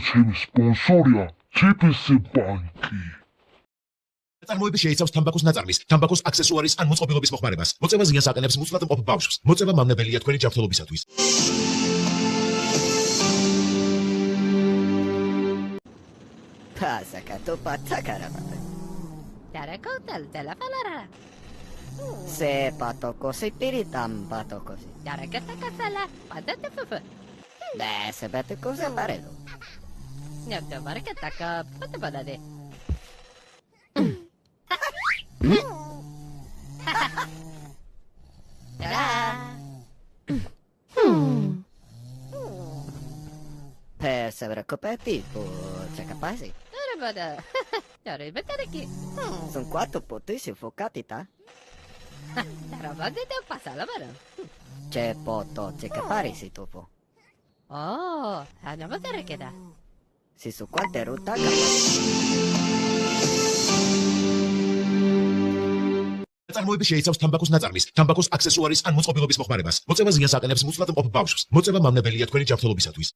ჩემი სპონსორია GPC ბანკი. წარმოები შეიცავს თამბაქოს ნაწარმის, თამბაქოს აქსესუარის ან მოწყობილობის მოხმარებას. მოწევა ზიანს აყენებს მუცლად მყოფ ბავშვს. მოწევა მავნებელია თქვენი ჯანმრთელობისათვის. Pasa tu pata caramba. Tarakota della falara. Se pato così piritam pato così. Tarakata kasala, padate fufu. Beh, se bete cosa fare tu? Nyabda barakata ka pata badade. Per se recuperato, c'è capace. Tarabada. Tarabada. Sono 4 potessi focati, ta? Tarabada de pasala bara. C'è poto, c'è capace topo. Oh, andiamo a queda. Si su quante ruta წარმოები შეიცავს თამბაქოს ნაწარმის, თამბაქოს აქსესუარის ან მოწყობილობის მოხმარებას. მოწევა ზიანს აყენებს მუცლად მყოფ ბავშვს. მოწევა მავნებელია თქვენი ჯანმრთელობისათვის.